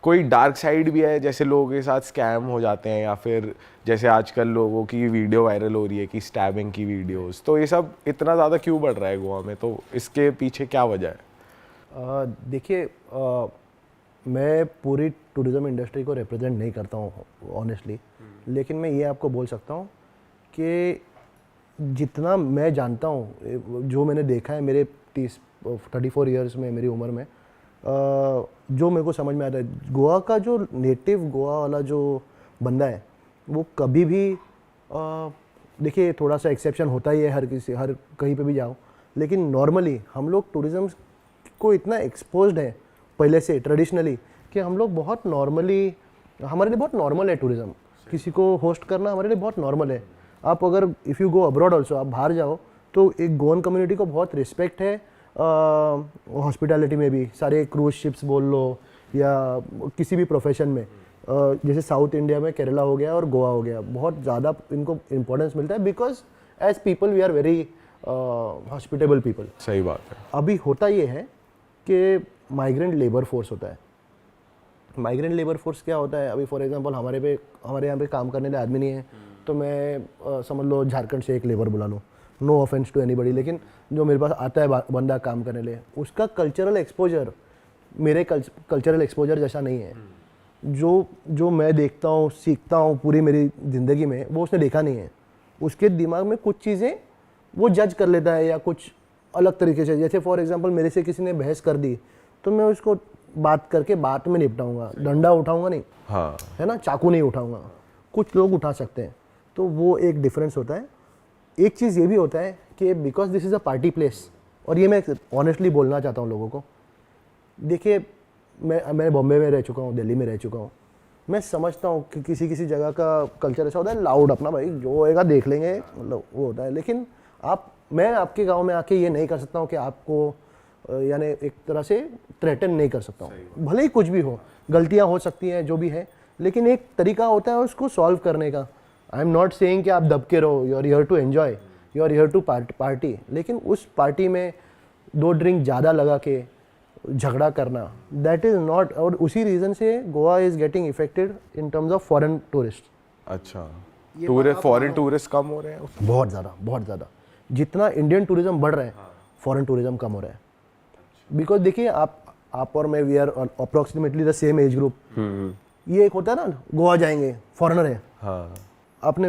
कोई dark side भी है, जैसे लोगों के साथ स्कैम हो जाते हैं, या फिर जैसे आजकल लोगों की वीडियो वायरल हो रही है कि स्टैबिंग की वीडियोस, तो ये सब इतना ज़्यादा क्यों बढ़ रहा है गोवा में, तो इसके पीछे क्या वजह है? देखिए, मैं पूरी टूरिज़्म इंडस्ट्री को रिप्रेजेंट नहीं करता हूँ ऑनेस्टली, लेकिन मैं ये आपको बोल सकता हूँ कि जितना मैं जानता हूँ, जो मैंने देखा है मेरे 34 ईयर्स में, मेरी उम्र में, जो मेरे को समझ में आता है, गोवा का जो नेटिव गोवा वाला जो बंदा है वो कभी भी, देखिए थोड़ा सा एक्सेप्शन होता ही है हर कहीं पे भी जाओ, लेकिन नॉर्मली हम लोग टूरिज़्म को इतना एक्सपोज्ड है पहले से ट्रेडिशनली कि हम लोग बहुत नॉर्मली, हमारे लिए बहुत नॉर्मल है टूरिज़्म, किसी को होस्ट करना हमारे लिए बहुत नॉर्मल है। आप अगर if you go abroad also, आप बाहर जाओ तो एक गोवन कम्युनिटी को बहुत रिस्पेक्ट है हॉस्पिटैलिटी में भी, सारे क्रूज शिप्स बोल लो या किसी भी प्रोफेशन में, जैसे साउथ इंडिया में केरला हो गया और गोवा हो गया, बहुत ज़्यादा इनको इम्पोर्टेंस मिलता है, because as people we are very hospitable people. सही बात है। अभी होता ये है कि माइग्रेंट लेबर फोर्स होता है। माइग्रेंट लेबर फोर्स क्या होता है, अभी फॉर एग्जांपल हमारे यहाँ पे काम करने लिए आदमी नहीं है, तो मैं समझ लो झारखंड से एक लेबर बुला लूँ, नो ऑफेंस टू एनीबडी, लेकिन जो मेरे पास आता है बंदा काम करने लिए, उसका कल्चरल एक्सपोजर मेरे कल्चरल एक्सपोजर जैसा नहीं है। जो मैं देखता हूँ, सीखता हूँ पूरी मेरी ज़िंदगी में, वो उसने देखा नहीं है। उसके दिमाग में कुछ चीज़ें वो जज कर लेता है या कुछ अलग तरीके से, जैसे फॉर एग्जांपल मेरे से किसी ने बहस कर दी तो मैं उसको बात करके बात में निपटाऊंगा, डंडा उठाऊंगा नहीं, हाँ, है ना, चाकू नहीं उठाऊंगा। कुछ लोग उठा सकते हैं, तो वो एक डिफरेंस होता है। एक चीज़ ये भी होता है कि because this is a party place, और ये मैं ऑनेस्टली बोलना चाहता हूँ लोगों को। देखिए, मैं बॉम्बे में रह चुका हूँ, दिल्ली में रह चुका हूँ, मैं समझता हूँ कि किसी जगह का कल्चर ऐसा होता है, लाउड अपना भाई जो होएगा देख लेंगे, मतलब वो होता है। लेकिन मैं आपके गांव में आके ये नहीं कर सकता हूँ कि आपको यानी एक तरह से थ्रेटन नहीं कर सकता हूँ, भले ही कुछ भी हो, गलतियाँ हो सकती हैं जो भी है, लेकिन एक तरीका होता है उसको सॉल्व करने का। आई एम नॉट सेइंग कि आप दब के रहो, you are here to enjoy, you are here to party, लेकिन उस पार्टी में 2 ड्रिंक ज़्यादा लगा के झगड़ा करना, दैट इज़ नॉट। और उसी रीज़न से Goa is getting affected in terms of foreign tourist. अच्छा, फॉरेन टूरिस्ट कम हो रहे हैं? बहुत ज़्यादा। जितना इंडियन टूरिज्म बढ़ रहा है, फॉरेन टूरिज्म कम हो रहा है। बिकॉज देखिए, आप और मैं, we are approximately the same age group. ये एक होता है ना, गोवा जाएंगे, फॉरेनर है। हाँ, आपने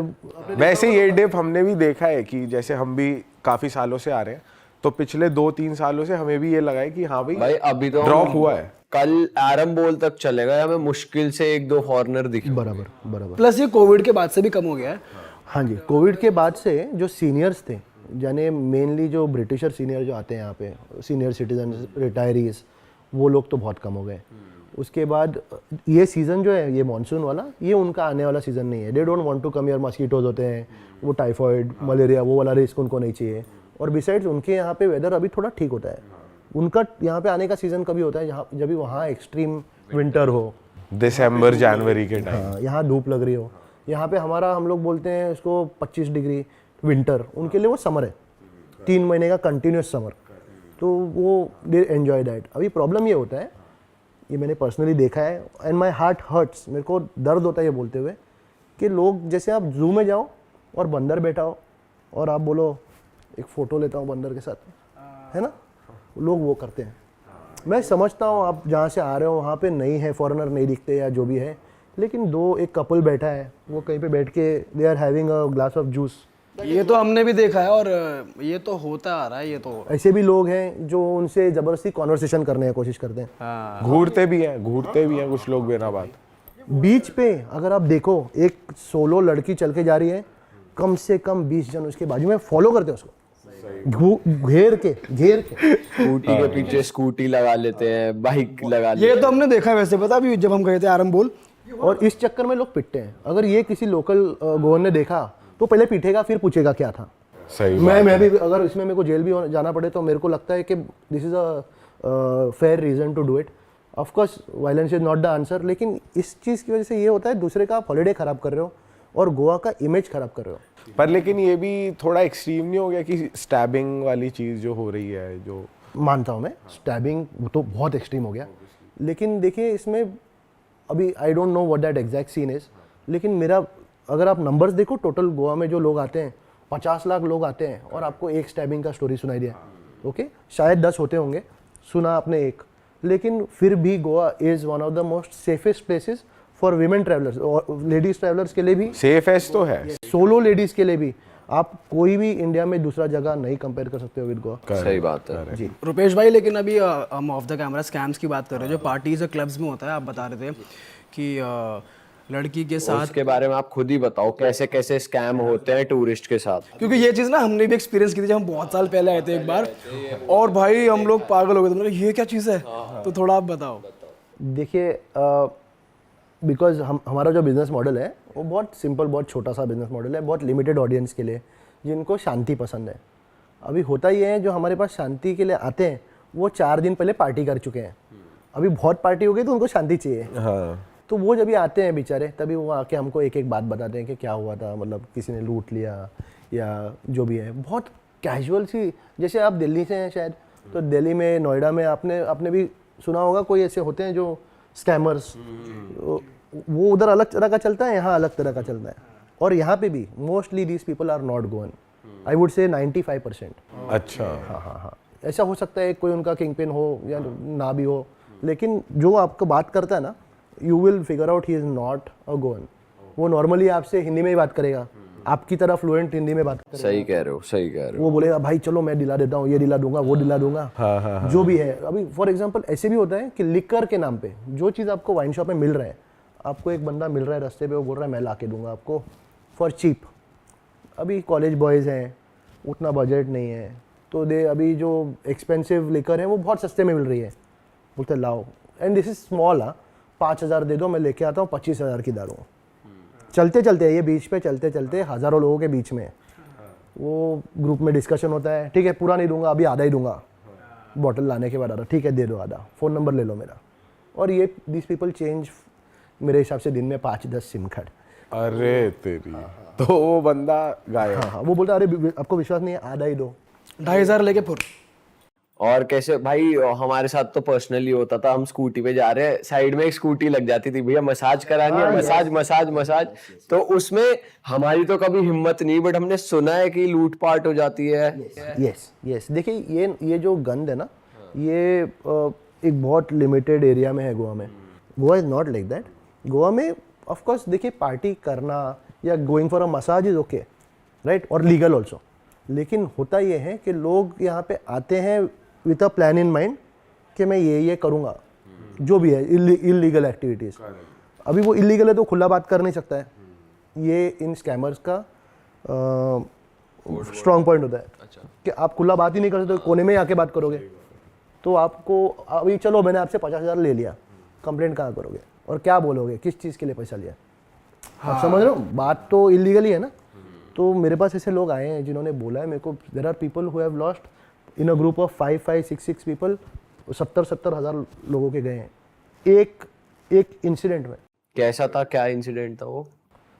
वैसे ये डिप हमने भी देखा है कि जैसे हम भी काफी सालों से आ रहे हैं, तो पिछले 2-3 सालों से हमें भी ये लगा है कि हाँ भाई अभी तो ड्रॉप हुआ है। कल आरम बोल तक चले गए, हमें मुश्किल से 1-2 फॉरेनर दिखे। बराबर। प्लस ये कोविड के बाद से भी कम हो गया है। हाँ जी, कोविड के बाद से जो सीनियर्स थे, यानी मेनली जो ब्रिटिशर सीनियर जो आते हैं यहाँ पे, सीनियर सिटीजन, रिटायरीज, वो लोग तो बहुत कम हो गए। उसके बाद ये सीज़न जो है, ये मानसून वाला, ये उनका आने वाला सीज़न नहीं है। They don't want to come here, mosquitoes होते हैं, वो टाइफॉइड, मलेरिया, वो वाला रिस्क उनको नहीं चाहिए। और बिसाइड्स उनके यहाँ पे वेदर अभी थोड़ा ठीक होता है। उनका यहाँ पे आने का सीज़न कभी होता है जब भी वहाँ एक्सट्रीम विंटर हो, दिसंबर जनवरी के टाइम। हाँ, यहाँ धूप लग रही हो। यहाँ पे हम लोग बोलते हैं उसको 25 डिग्री विंटर, उनके लिए वो समर है, 3 महीने का कंटिन्यूस समर, तो वो दे एन्जॉय दैट। अभी प्रॉब्लम ये होता है, ये मैंने पर्सनली देखा है, एंड माई हार्ट हर्ट्स, मेरे को दर्द होता है ये बोलते हुए, कि लोग, जैसे आप जू में जाओ और बंदर बैठा हो और आप बोलो एक फ़ोटो लेता हूँ बंदर के साथ, है ना, लोग वो करते हैं। मैं समझता हूँ आप जहाँ से आ रहे हो वहाँ पे नहीं है, फॉरेनर नहीं दिखते या जो भी है, लेकिन एक कपल बैठा है, वो कहीं पे बैठ के they are having a glass of juice. ये तो हमने भी देखा है, और ये तो होता आ रहा है। ये तो ऐसे भी लोग हैं जो उनसे ज़बरदस्ती कॉन्वर्सेशन करने की कोशिश करते हैं। हाँ, घूरते भी हैं कुछ लोग बिना बात। बीच पे अगर आप देखो, एक सोलो लड़की चल के जा रही है, कम से कम 20 जन उसके बाजू में फॉलो करते हैं उसको, घेर के स्कूटी के पीछे स्कूटी लगा लेते हैं, बाइक लगा लेते हैं। ये तो हमने देखा है। वैसे पता अभी जब हम गए थे आरम बोल, और इस चक्कर में लोग पिटते हैं। अगर ये किसी लोकल गोवन ने देखा तो पहले पीटेगा, फिर पूछेगा क्या था। सही मैं भी, अगर इसमें मेरे को जेल भी जाना पड़े तो मेरे को लगता है कि this is a fair reason to do it. Of course violence is not the answer, लेकिन इस चीज़ की वजह से ये होता है, दूसरे का आप हॉलीडे ख़राब कर रहे हो और गोवा का इमेज ख़राब कर रहे हो। पर लेकिन ये भी थोड़ा एक्सट्रीम नहीं हो गया कि स्टैबिंग वाली चीज़ जो हो रही है? जो मानता हूँ मैं, स्टैबिंग तो बहुत एक्सट्रीम हो गया, लेकिन देखिए इसमें अभी I don't know what that exact scene is, लेकिन मेरा अगर आप नंबर्स देखो टोटल गोवा में जो लोग आते हैं 50 लाख लोग आते हैं और आपको एक स्टैबिंग का स्टोरी सुनाई दिया, ओके शायद 10 होते होंगे, सुना आपने एक, लेकिन फिर भी Goa is one of the most safest places for women travellers और लेडीज ट्रैवलर्स के लिए भी, सेफेस्ट तो है, सोलो लेडीज के लिए भी। आप कोई भी इंडिया में दूसरा जगह नहीं कंपेयर कर सकते हो विद गोवा। सही बात है जी रुपेश भाई, लेकिन अभी हम ऑफ द कैमरा स्कैम्स की बात कर रहे हैं जो पार्टीज और क्लब्स में होता है। आप बता रहे थे कि लड़की के साथ, उसके बारे में आप खुद ही बताओ कैसे कैसे स्कैम होते हैं टूरिस्ट के साथ। क्योंकि ये चीज़ ना हमने भी एक्सपीरियंस की थी जब हम बहुत साल पहले आए थे एक बार, और भाई हम लोग पागल हो गए थे, मतलब ये क्या चीज़ है। तो थोड़ा आप बताओ। देखिए बिकॉज हमारा जो बिजनेस मॉडल है वो बहुत सिंपल, बहुत छोटा सा बिजनेस मॉडल है, बहुत लिमिटेड ऑडियंस के लिए जिनको शांति पसंद है। अभी होता ये है जो हमारे पास शांति के लिए आते हैं वो 4 दिन पहले पार्टी कर चुके हैं, अभी बहुत पार्टी हो गई तो उनको शांति चाहिए। हाँ तो वो जब भी आते हैं बेचारे तभी वो आके हमको एक एक बात बताते हैं कि क्या हुआ था, मतलब किसी ने लूट लिया या जो भी है। बहुत कैजुअल सी, जैसे आप दिल्ली से हैं शायद, तो दिल्ली में नोएडा में आपने भी सुना होगा कोई ऐसे होते हैं जो स्कैमर्स, वो उधर अलग तरह का चलता है, यहाँ अलग तरह का चलता है। और यहाँ पे भी mostly these people are not Goan, I would say 95%। अच्छा हाँ, ऐसा हो सकता है कोई उनका किंग पिन हो या ना भी हो, लेकिन जो आपको बात करता है ना, you will figure out he is not a Goan. वो नॉर्मली आपसे हिंदी में ही बात करेगा, आपकी तरह फ्लुएंट हिंदी में बात करेगा। सही कह रहे हो, सही कह रहे हो। वो बोलेगा भाई चलो मैं दिला देता हूँ, ये दिला दूंगा, वो दिला दूंगा, जो भी है। अभी फॉर एग्जांपल ऐसे भी होता है कि लिकर के नाम पे जो चीज़ आपको वाइन शॉप में मिल रहा है, आपको एक बंदा मिल रहा है रास्ते पे, वो बोल रहा है मैं ला के दूंगा आपको फॉर चीप। अभी कॉलेज बॉयज़ हैं, उतना बजट नहीं है, तो दे अभी जो एक्सपेंसिव लिकर है वो बहुत सस्ते में मिल रही है, बोलते लाओ, एंड दिस इज स्मॉल। 5,000 दे दो, मैं लेके आता हूँ 25,000 की दारू। चलते चलते ये बीच पे चलते चलते हज़ारों लोगों के बीच में वो ग्रुप में डिस्कशन होता है, ठीक है पूरा नहीं दूंगा, अभी आधा ही दूंगा, बॉटल लाने के बाद आधा, ठीक है दे दो आधा, फ़ोन नंबर ले लो मेरा। और ये दिस पीपल चेंज मेरे हिसाब से दिन में 5-10 सिम कार्ड। अरे तेरी, तो वो बंदा गायब। हाँ, वो बोलता अरे आपको विश्वास नहीं है, आधा ही दो, 2,500 लेके फुर। और कैसे भाई, हमारे साथ तो पर्सनली होता था, हम स्कूटी पे जा रहे हैं, साइड में एक स्कूटी लग जाती थी, भैया मसाज करानी है, मसाज मसाज मसाज। तो उसमें हमारी तो कभी हिम्मत नहीं, बट हमने सुना है कि लूटपाट हो जाती है। यस देखिए ये जो गंद है ना, ये एक बहुत लिमिटेड एरिया में है गोवा में। Goa is not like that. Goa में ऑफ कोर्स देखिए पार्टी करना या going for a massage is okay, right, और लीगल ऑल्सो। लेकिन होता ये है कि लोग यहाँ पे आते हैं with a plan in mind कि मैं ये करूँगा, जो भी है इलीगल एक्टिविटीज़। अभी वो इलीगल है तो खुला बात कर नहीं सकता है, ये इन स्कैमर्स का स्ट्रॉन्ग पॉइंट होता है कि आप खुला बात ही नहीं कर सकते, कोने में ही आके बात करोगे तो आपको, अभी चलो मैंने आपसे 50,000 ले लिया, कंप्लेंट कहाँ करोगे और क्या बोलोगे, किस चीज़ के लिए पैसा लिया। आप समझ रहे हो, बात तो इलीगल ही है ना। तो मेरे पास ऐसे लोग आए हैं जिन्होंने बोला है मेरे को, there are people who have lost in a group of 5-6 people, 70,000 लोगों के गए हैं एक इंसिडेंट में। कैसा था, क्या इंसिडेंट था वो?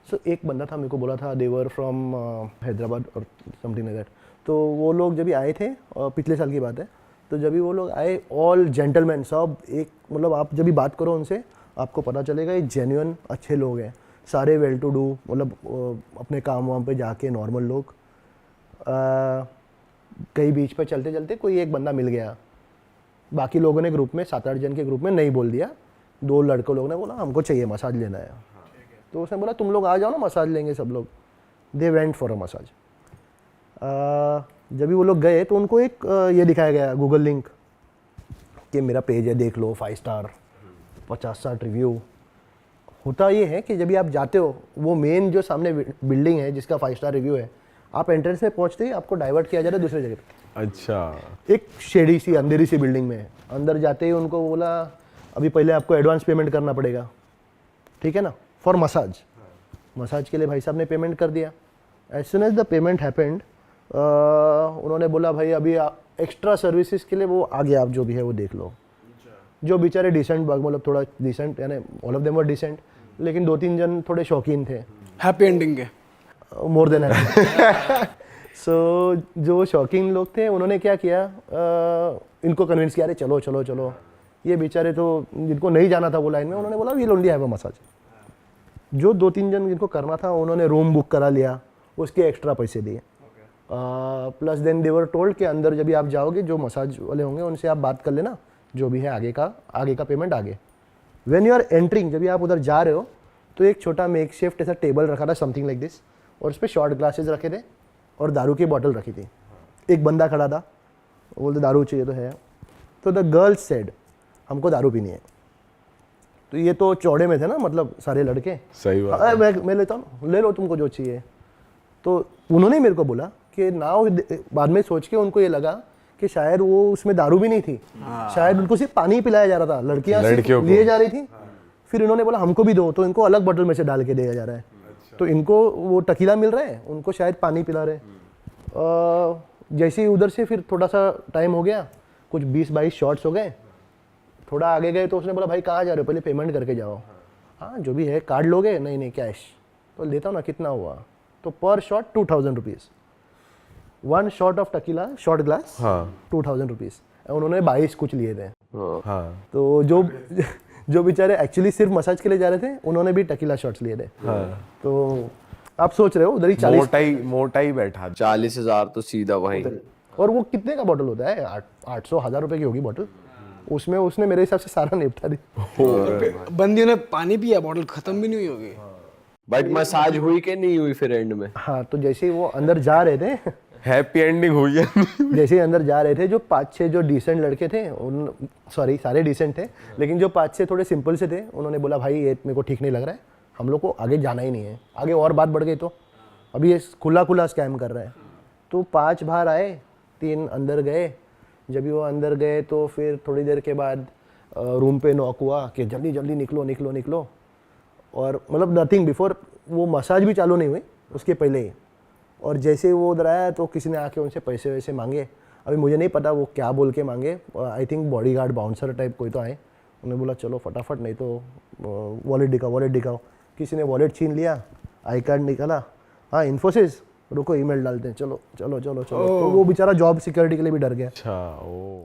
सो एक बंदा था, मेरे को बोला था दे वर फ्रॉम हैदराबाद और समथिंग लाइक दैट। तो वो लोग जब भी आए थे, पिछले साल की बात है, तो जब भी वो लोग आए, ऑल जेंटलमैन सब, एक मतलब आप जब भी बात करो उनसे आपको पता चलेगा ये जेन्युइन अच्छे लोग हैं, सारे वेल टू डू, मतलब अपने काम वाम पे जाके नॉर्मल लोग। कहीं बीच पे चलते चलते कोई एक बंदा मिल गया, बाकी लोगों ने ग्रुप में 7-8 जन के ग्रुप में नहीं बोल दिया, 2 लड़कों लोगों ने बोला हमको चाहिए मसाज लेना है। तो उसने बोला तुम लोग आ जाओ ना, मसाज लेंगे सब लोग। They went for a massage. जब भी वो लोग गए तो उनको एक ये दिखाया गया गूगल लिंक कि मेरा पेज है देख लो, 5 स्टार, 50-60 रिव्यू। होता ये है कि जब भी आप जाते हो, वो मेन जो सामने बिल्डिंग है जिसका 5 स्टार रिव्यू है, आप एंट्रेंस में पहुंचते ही आपको डाइवर्ट किया जा रहा है दूसरी जगह पे। अच्छा, एक शेडी सी अंधेरी सी बिल्डिंग में। अंदर जाते ही उनको बोला अभी पहले आपको एडवांस पेमेंट करना पड़ेगा, ठीक है ना, फॉर मसाज। मसाज के लिए भाई साहब ने पेमेंट कर दिया। As soon as the payment happened, उन्होंने बोला भाई अभी एक्स्ट्रा सर्विसेज के लिए वो आगे आप जो भी है वो देख लो। जो बेचारे डिसेंट, मतलब थोड़ा डिसेंट, यानी all of them were decent, लेकिन 2-3 जन थोड़े शौकीन थे हैप्पी एंडिंग के, मोर देन हैप्पी। सो जो शौकीन लोग थे उन्होंने क्या किया, इनको कन्विंस किया अरे चलो चलो चलो, ये बेचारे तो जिनको नहीं जाना था वो लाइन में, उन्होंने बोला we'll only have a massage. जो 2-3 जन जिनको करना था उन्होंने रूम बुक करा लिया, उसके एक्स्ट्रा पैसे दिए। प्लस देन देवर टोल्ड कि अंदर जब भी आप जाओगे जो मसाज वाले होंगे उनसे आप बात कर लेना, जो भी है आगे का पेमेंट आगे। व्हेन यू आर एंटरिंग, जब भी आप उधर जा रहे हो तो एक छोटा मेकशिफ्ट ऐसा टेबल रखा था, समथिंग लाइक दिस, और उस पर शॉर्ट ग्लासेस रखे थे और दारू की बॉटल रखी थी। एक बंदा खड़ा था, वो बोलते दारू चाहिए तो है। तो द गर्ल्स सेड हमको दारू पीनी है। तो ये तो चौड़े में थे ना, मतलब सारे लड़के, सही बात हाँ, मैं लेता हूँ, ले लो तुमको जो चाहिए। तो उन्होंने मेरे को बोला कि नाउ, बाद में सोच के उनको ये लगा कि शायद वो उसमें दारू भी नहीं थी, शायद उनको सिर्फ पानी पिलाया जा रहा था, लड़कियां लड़कियों को। लिए जा रही थी। फिर इन्होंने बोला हमको भी दो, तो इनको अलग बोतल में से डाल के दिया जा रहा है। तो इनको वो टकीला मिल रहा है, उनको शायद पानी पिला रहे। जैसे ही उधर से फिर थोड़ा सा टाइम हो गया, कुछ 20-22 शॉट्स हो गए, थोड़ा आगे गए तो उसने बोला भाई कहाँ जा रहे हो, पहले पेमेंट करके जाओ। हाँ जो भी है, कार्ड लोगे? नहीं कैश। तो लेता हूँ ना, कितना हुआ? तो पर shot 2000 rupees, 1 shot of tequila shot glass, हाँ 2000 रुपीज़। उन्होंने 22 कुछ लिए थे। हाँ तो जो बेचारे एक्चुअली सिर्फ मसाज के लिए जा रहे थे, उन्होंने भी टकीला शॉट्स लिए थे। तो आप सोच रहे हो उधर ही 40, मोटा ही बैठा था। 40,000 तो सीधा वहीं। और वो कितने का बॉटल होता है? 800-1000 रुपए की होगी बॉटल। उसमें उसने मेरे हिसाब से सारा निपटा दी। बंदियों ने पानी पिया, बॉटल खत्म भी नहीं होगी। बट मसाज हुई कि नहीं हुई फिर एंड में? हाँ, तो जैसे ही वो अंदर जा रहे थे, हैप्पी एंडिंग हुई है। जैसे ही अंदर जा रहे थे, जो 5-6 जो डिसेंट लड़के थे, उन सॉरी सारे डिसेंट थे, लेकिन जो 5-6 थोड़े सिंपल से थे, उन्होंने बोला भाई ये मेरे को ठीक नहीं लग रहा है, हम लोग को आगे जाना ही नहीं है। आगे और बात बढ़ गई तो अभी ये खुला स्कैम कर रहा है। तो 5 बाहर आए, 3 अंदर गए। जब भी वो अंदर गए तो फिर थोड़ी देर के बाद रूम पे नॉक हुआ कि जल्दी जल्दी निकलो। और मतलब नथिंग बिफोर, वो मसाज भी चालू नहीं हुई उसके पहले ही। और जैसे ही वो उधर आया तो किसी ने आके उनसे पैसे वैसे मांगे। अभी मुझे नहीं पता वो क्या बोल के मांगे, I think bodyguard bouncer type कोई तो आए। उन्होंने बोला चलो फटाफट, नहीं तो वॉलेट दिखाओ। किसी ने वॉलेट छीन लिया, आई कार्ड निकाला, हाँ इन्फोसिस, रुको ईमेल डालते हैं, चलो। तो वो बेचारा जॉब सिक्योरिटी के लिए भी डर गया। अच्छा ओ